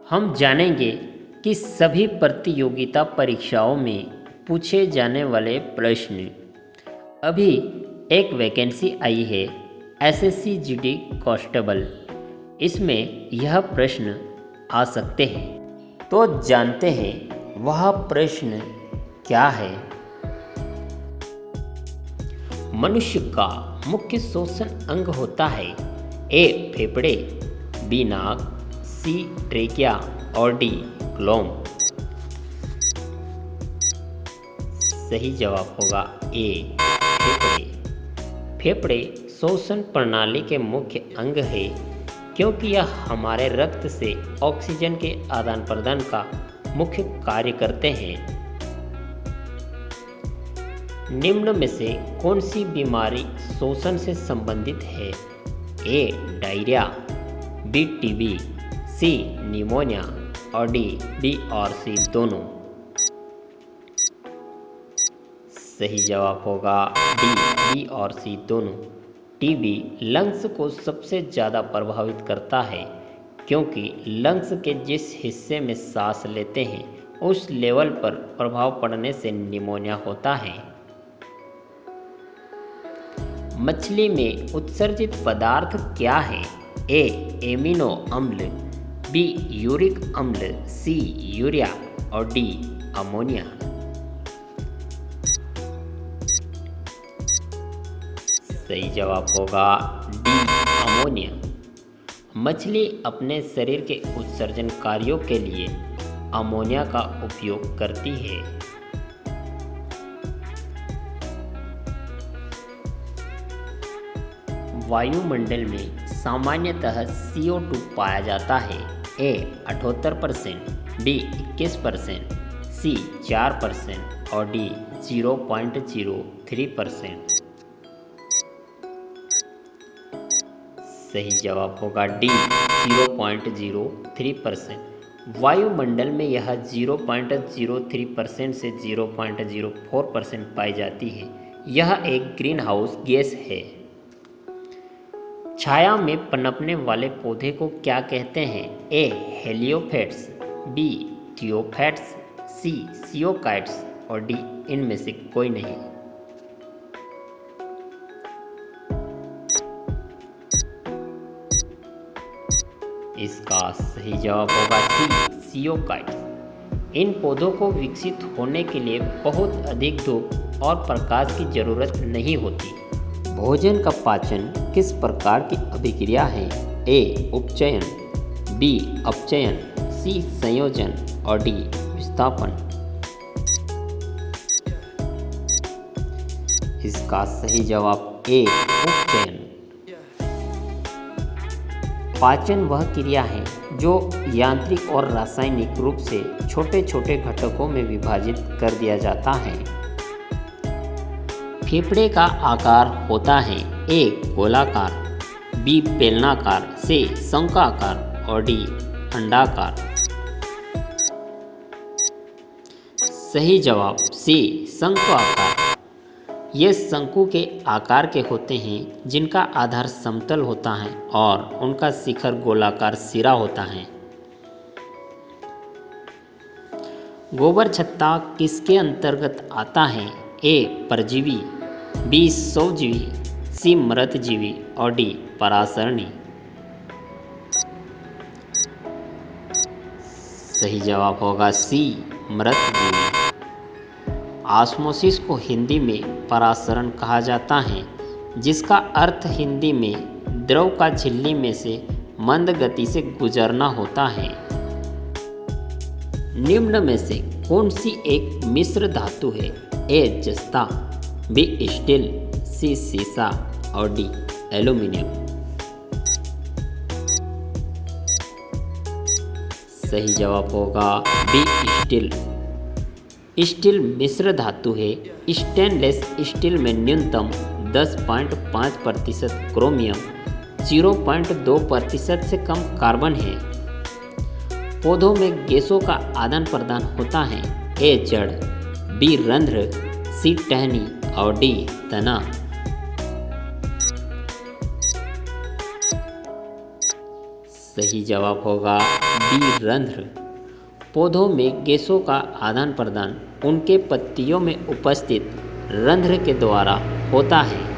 हम जानेंगे कि सभी प्रतियोगिता परीक्षाओं में पूछे जाने वाले प्रश्न। अभी एक वैकेंसी आई है एसएससी जीडी कांस्टेबल। इसमें यह प्रश्न आ सकते हैं, तो जानते हैं वह प्रश्न क्या है। मनुष्य का मुख्य श्वसन अंग होता है ए फेफड़े, बी नाक, सी ट्रेकिया और डी क्लोम। सही जवाब होगा ए फेफड़े। फेफड़े श्वसन प्रणाली के मुख्य अंग है क्योंकि यह हमारे रक्त से ऑक्सीजन के आदान प्रदान का मुख्य कार्य करते हैं। निम्न में से कौन सी बीमारी श्वसन से संबंधित है? ए डायरिया, बी टीबी, सी निमोनिया और डी बी और सी दोनों। सही जवाब होगा डी बी और सी दोनों। टीबी लंग्स को सबसे ज़्यादा प्रभावित करता है क्योंकि लंग्स के जिस हिस्से में सांस लेते हैं उस लेवल पर प्रभाव पड़ने से निमोनिया होता है। मछली में उत्सर्जित पदार्थ क्या है? ए एमिनो अम्ल, बी यूरिक अम्ल, सी यूरिया और डी अमोनिया। सही जवाब होगा डी अमोनिया। मछली अपने शरीर के उत्सर्जन कार्यों के लिए अमोनिया का उपयोग करती है। वायुमंडल में सामान्यतः CO2 पाया जाता है। ए 78%, बी 21%, सी 4% और डी 0.03%। सही जवाब होगा डी 0.03%। वायुमंडल में यह 0.03% से 0.04% पाई जाती है। यह एक ग्रीन हाउस गैस है। छाया में पनपने वाले पौधे को क्या कहते हैं? ए हेलियोफैट्स, बी थियोफैट्स, सी सियोकाइट्स और डी इनमें से कोई नहीं। इसका सही जवाब होगा सी सियोकाइट्स। इन पौधों को विकसित होने के लिए बहुत अधिक धूप और प्रकाश की जरूरत नहीं होती। भोजन का पाचन किस प्रकार की अभिक्रिया है? ए उपचयन, बी अपचयन, सी संयोजन और डी विस्थापन। इसका सही जवाब ए उपचयन। पाचन वह क्रिया है जो यांत्रिक और रासायनिक रूप से छोटे छोटे घटकों में विभाजित कर दिया जाता है। फेफड़े का आकार होता है ए गोलाकार, बी बेलनाकार, सी शंक्वाकार और डी अंडाकार। सही जवाब सी शंक्वाकार। ये शंकु के आकार के होते हैं जिनका आधार समतल होता है और उनका शिखर गोलाकार सिरा होता है। गोबर छत्ता किसके अंतर्गत आता है? ए परजीवी, बी स्वजीवी, सी मृतजीवी और डी परासरणी। सही जवाब होगा सी मृतजीवी। ऑस्मोसिस को हिंदी में परासरण कहा जाता है जिसका अर्थ हिंदी में द्रव का झिल्ली में से मंद गति से गुजरना होता है। निम्न में से कौन सी एक मिश्र धातु है? ए जस्ता, बी स्टील, सी सीसा और डी एल्यूमिनियम। सही जवाब होगा बी स्टील। स्टील मिश्र धातु है। स्टेनलेस स्टील में न्यूनतम 10.5% क्रोमियम, 0.2% से कम कार्बन है। पौधों में गैसों का आदान प्रदान होता है। ए जड़, बी रंध्र, सी टहनी और डी तना। सही जवाब होगा बी रंध्र। पौधों में गैसों का आदान प्रदान उनके पत्तियों में उपस्थित रंध्र के द्वारा होता है।